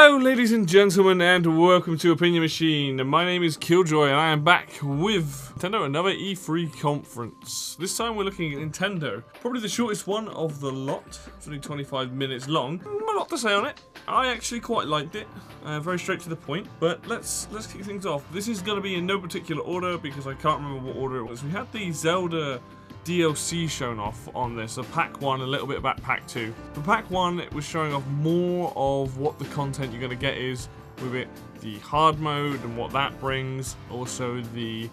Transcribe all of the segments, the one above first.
Hello ladies and gentlemen and welcome to Opinion Machine. My name is Killjoy and I am back with Nintendo, another E3 conference. This time we're looking at Nintendo. Probably the shortest one of the lot. It's only 25 minutes long. Not a lot to say on it. I actually quite liked it. Very straight to the point. But let's kick things off. This is going to be in no particular order because I can't remember what order it was. We had the Zelda DLC shown off on this, so pack 1, a little bit about pack 2. For pack 1, it was showing off more of what the content you're going to get is with it, the hard mode and what that brings, also the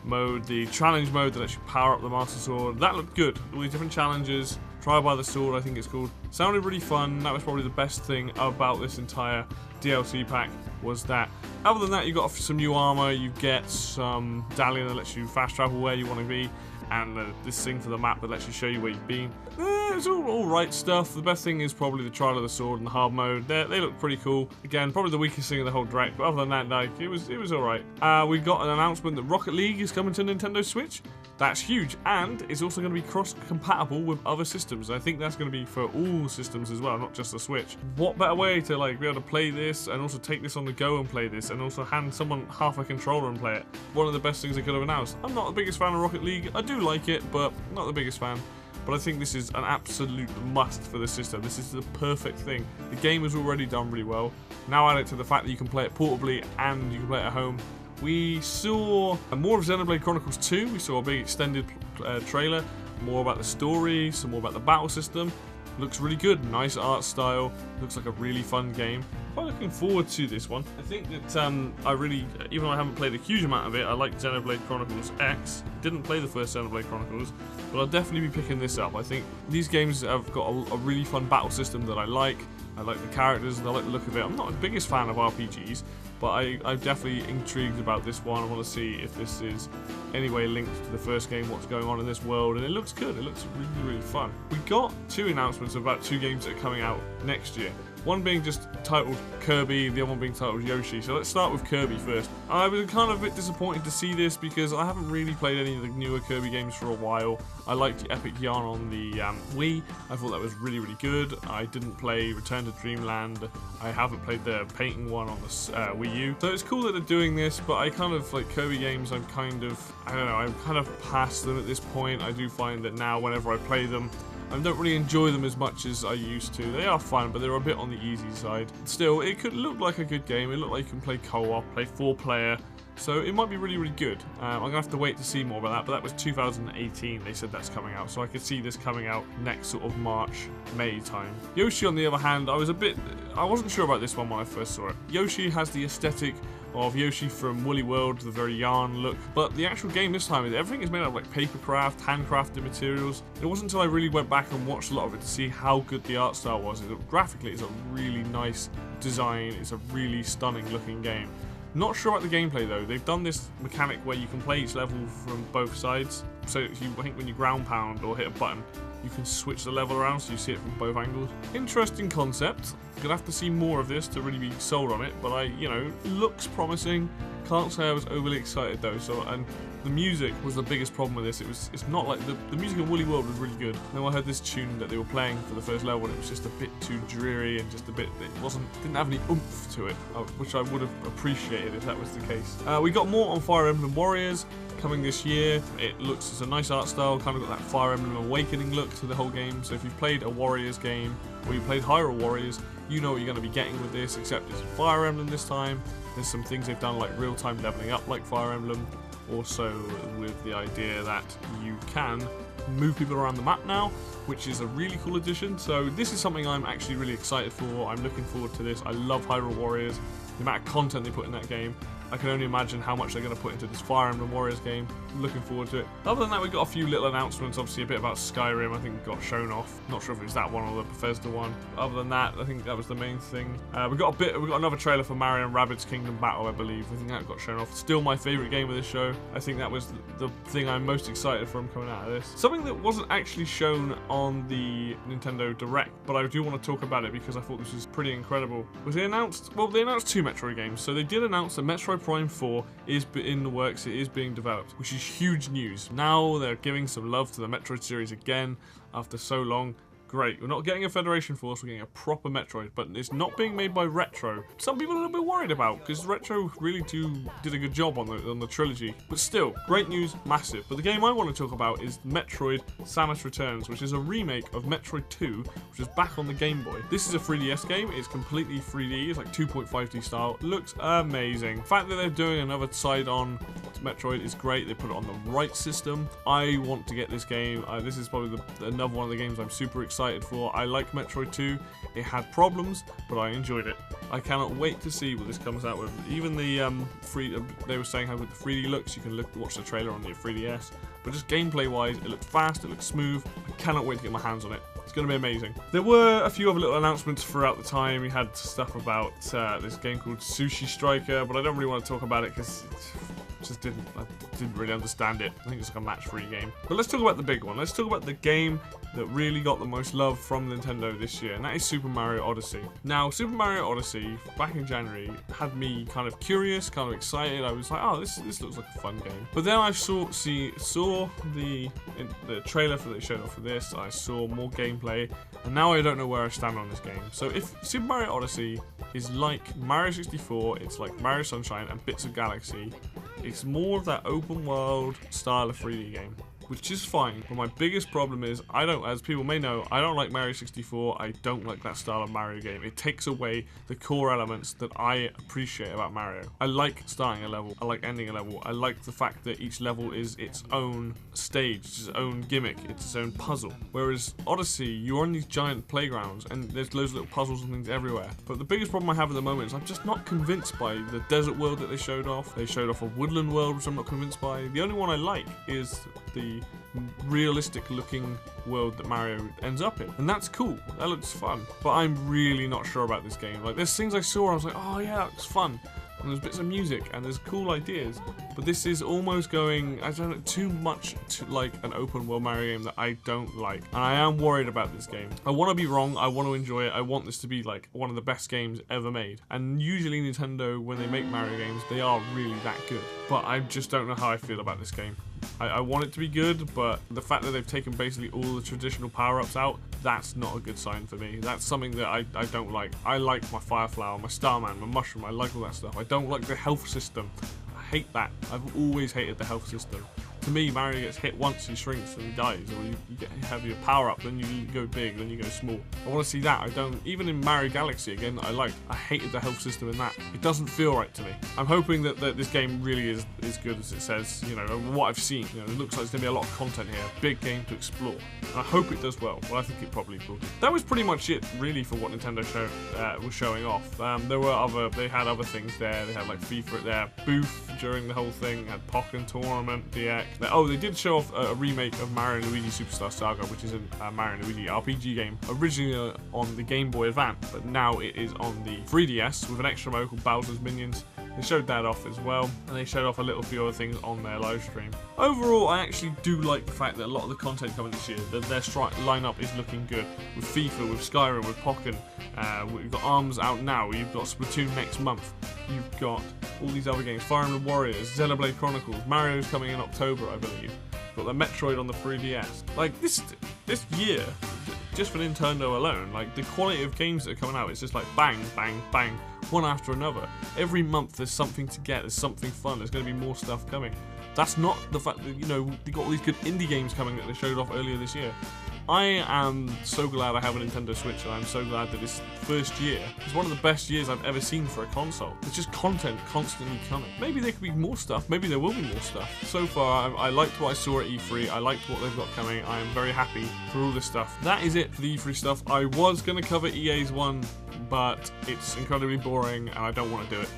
challenge mode that lets you power up the Master Sword. That looked good, all these different challenges, Trial by the Sword I think it's called. Sounded really fun. That was probably the best thing about this entire DLC pack, was that. Other than that, you got some new armor, you get some medallion that lets you fast travel where you want to be, and this thing for the map that lets you show you where you've been. It's all right stuff. The best thing is probably the Trial of the Sword and the hard mode. They look pretty cool. Again, probably the weakest thing in the whole direct, but other than that, like, it was alright. We got an announcement that Rocket League is coming to Nintendo Switch. That's huge, and it's also going to be cross-compatible with other systems. I think that's going to be for all systems as well, not just the Switch. What better way to be able to play this and also take this on the go and play this, and also hand someone half a controller and play it? One of the best things they could have announced. I'm not the biggest fan of Rocket League. I do like it, but not the biggest fan. But I think this is an absolute must for the system. This is the perfect thing. The game was already done really well. Now add it to the fact that you can play it portably and you can play it at home. We saw more of Xenoblade Chronicles 2. We saw a big extended trailer. More about the story, some more about the battle system. Looks really good. Nice art style. Looks like a really fun game. Quite looking forward to this one. I think that I really, even though I haven't played a huge amount of it, I like Xenoblade Chronicles X. Didn't play the first Xenoblade Chronicles, but I'll definitely be picking this up. I think these games have got a really fun battle system that I like. I like the characters and I like the look of it. I'm not the biggest fan of RPGs, but I'm definitely intrigued about this one. I want to see if this is any way linked to the first game, what's going on in this world, and it looks good. It looks really, really fun. We got 2 announcements about 2 games that are coming out next year. One being just titled Kirby, the other one being titled Yoshi. So let's start with Kirby first. I was kind of a bit disappointed to see this because I haven't really played any of the newer Kirby games for a while. I liked the Epic Yarn on the Wii. I thought that was really, really good. I didn't play Return to Dreamland. I haven't played the painting one on the Wii U. So it's cool that they're doing this, but I kind of, like, Kirby games, I don't know, I'm kind of past them at this point. I do find that now whenever I play them, I don't really enjoy them as much as I used to. They are fun, but they're a bit on the easy side. Still, it could look like a good game. It looked like you can play co-op, play 4-player. So it might be really, really good. I'm going to have to wait to see more about that, but that was 2018. They said that's coming out, so I could see this coming out next sort of March, May time. Yoshi, on the other hand, I wasn't sure about this one when I first saw it. Yoshi has the aesthetic of Yoshi from Woolly World, the very yarn look, but the actual game this time, everything is made out of like paper craft, handcrafted materials. It wasn't until I really went back and watched a lot of it to see how good the art style was. Graphically, it's a really nice design. It's a really stunning looking game. Not sure about the gameplay though. They've done this mechanic where you can play each level from both sides. So I think when you ground pound or hit a button, you can switch the level around so you see it from both angles. Interesting concept. Gonna have to see more of this to really be sold on it, but looks promising. Can't say I was overly excited though. And the music was the biggest problem with this. It's not like the music in Woolly World was really good. Then I heard this tune that they were playing for the first level, and it was just a bit too dreary and just a bit. Didn't have any oomph to it, which I would have appreciated if that was the case. We got more on Fire Emblem Warriors coming this year. It's a nice art style, kind of got that Fire Emblem Awakening look to the whole game. So if you've played a Warriors game or you played Hyrule Warriors, you know what you're going to be getting with this, except it's Fire Emblem this time. There's some things they've done like real-time leveling up like Fire Emblem. Also with the idea that you can move people around the map now, which is a really cool addition. So this is something I'm actually really excited for. I'm looking forward to this. I love Hyrule Warriors. The amount of content they put in that game, I can only imagine how much they're going to put into this Fire Emblem Warriors game. I'm looking forward to it. Other than that, we got a few little announcements. Obviously, a bit about Skyrim, I think, got shown off. Not sure if it was that one or the Bethesda one. Other than that, I think that was the main thing. We got another trailer for Mario and Rabbids Kingdom Battle, I believe. I think that got shown off. Still my favourite game of this show. I think that was the thing I'm most excited from coming out of this. Something that wasn't actually shown on the Nintendo Direct, but I do want to talk about it because I thought this was pretty incredible. Was they announced 2 Metroid games. So they did announce that Metroid Prime 4 is in the works. It is being developed, which is huge news. Now they're giving some love to the Metroid series again after so long. Great. We're not getting a Federation Force, we're getting a proper Metroid, but it's not being made by Retro. Some people are a little bit worried about, because Retro really did a good job on the trilogy. But still, great news, massive. But the game I want to talk about is Metroid Samus Returns, which is a remake of Metroid 2, which is back on the Game Boy. This is a 3DS game, it's completely 3D, it's like 2.5D style, looks amazing. The fact that they're doing another side on Metroid is great, they put it on the right system. I want to get this game, this is probably another one of the games I'm super excited for. I like Metroid 2, it had problems, but I enjoyed it. I cannot wait to see what this comes out with. Even the they were saying how good the 3D looks, you can watch the trailer on the 3DS, but just gameplay wise, it looks fast, it looks smooth, I cannot wait to get my hands on it. It's going to be amazing. There were a few other little announcements throughout the time. We had stuff about this game called Sushi Striker, but I don't really want to talk about it because I didn't really understand it. I think it's like a match-free game. But let's talk about the big one. Let's talk about the game that really got the most love from Nintendo this year, and that is Super Mario Odyssey. Now, Super Mario Odyssey, back in January, had me kind of curious, kind of excited. I was like, oh, this looks like a fun game. But then I saw the trailer that they showed off for this, I saw more gameplay, and now I don't know where I stand on this game. So if Super Mario Odyssey is like Mario 64, it's like Mario Sunshine and Bits of Galaxy, it's more of that open world style of 3D game, which is fine, but my biggest problem is, as people may know, I don't like Mario 64, I don't like that style of Mario game. It takes away the core elements that I appreciate about Mario. I like starting a level, I like ending a level, I like the fact that each level is its own stage, its own gimmick, it's its own puzzle. Whereas Odyssey, you're on these giant playgrounds, and there's loads of little puzzles and things everywhere. But the biggest problem I have at the moment is I'm just not convinced by the desert world that they showed off. They showed off a woodland world, which I'm not convinced by. The only one I like is the realistic looking world that Mario ends up in, and that's cool, that looks fun, but I'm really not sure about this game. Like, there's things I saw, I was like, oh yeah, that looks fun, and there's bits of music and there's cool ideas, but this is almost going, I don't know, too much to like an open world Mario game that I don't like, and I am worried about this game. I want to be wrong, I want to enjoy it, I want this to be like one of the best games ever made, and usually Nintendo, when they make Mario games, they are really that good, but I just don't know how I feel about this game. I want it to be good, but the fact that they've taken basically all the traditional power-ups out, that's not a good sign for me. That's something that I don't like. I like my Fire Flower, my Starman, my Mushroom, I like all that stuff. I don't like the health system. I hate that. I've always hated the health system. To me, Mario gets hit once, he shrinks and he dies, or you have your power up, then you go big, then you go small. I want to see that. I don't, even in Mario Galaxy again, I hated the health system in that. It doesn't feel right to me. I'm hoping that this game really is good as it says, you know, what I've seen. You know, it looks like there's going to be a lot of content here, big game to explore. And I hope it does well. Well, I think it probably will. That was pretty much it, really, for what Nintendo was showing off. They had other things there. They had like FIFA at their booth during the whole thing, had Pokken Tournament, DX. Oh, they did show off a remake of Mario & Luigi Superstar Saga, which is a Mario & Luigi RPG game, originally on the Game Boy Advance, but now it is on the 3DS with an extra mode called Bowser's Minions. They showed that off as well, and they showed off a little few other things on their live stream. Overall, I actually do like the fact that a lot of the content coming this year, that their lineup is looking good. With FIFA, with Skyrim, with Pokken, we've got ARMS out now, you've got Splatoon next month, you've got all these other games, Fire Emblem Warriors, Xenoblade Chronicles, Mario's coming in October, I believe. Got the Metroid on the 3DS. Like, this year, just for Nintendo alone, like, the quality of games that are coming out, it's just like bang, bang, bang, one after another. Every month there's something to get, there's something fun, there's going to be more stuff coming. That's not the fact that, you know, they got all these good indie games coming that they showed off earlier this year. I am so glad I have a Nintendo Switch, and I'm so glad that this first year is one of the best years I've ever seen for a console. It's just content constantly coming. Maybe there could be more stuff, maybe there will be more stuff. So far, I liked what I saw at E3, I liked what they've got coming, I am very happy for all this stuff. That is it for the E3 stuff. I was going to cover EA's one, but it's incredibly boring and I don't want to do it.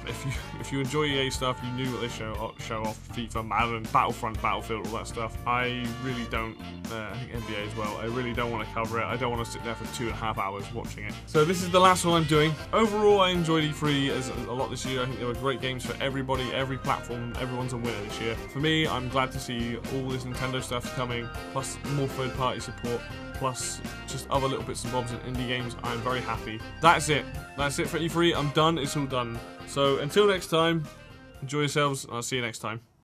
If you enjoy EA stuff, you knew what they show off, FIFA, Madden, Battlefront, Battlefield, all that stuff. I really don't, I think NBA as well, I really don't want to cover it. I don't want to sit there for 2.5 hours watching it. So this is the last one I'm doing. Overall, I enjoyed E3 a lot this year. I think there were great games for everybody, every platform, everyone's a winner this year. For me, I'm glad to see all this Nintendo stuff coming, plus more third-party support, plus just other little bits and bobs and indie games. I'm very happy. That's it. That's it for E3. I'm done. It's all done. So until next time, enjoy yourselves, and I'll see you next time.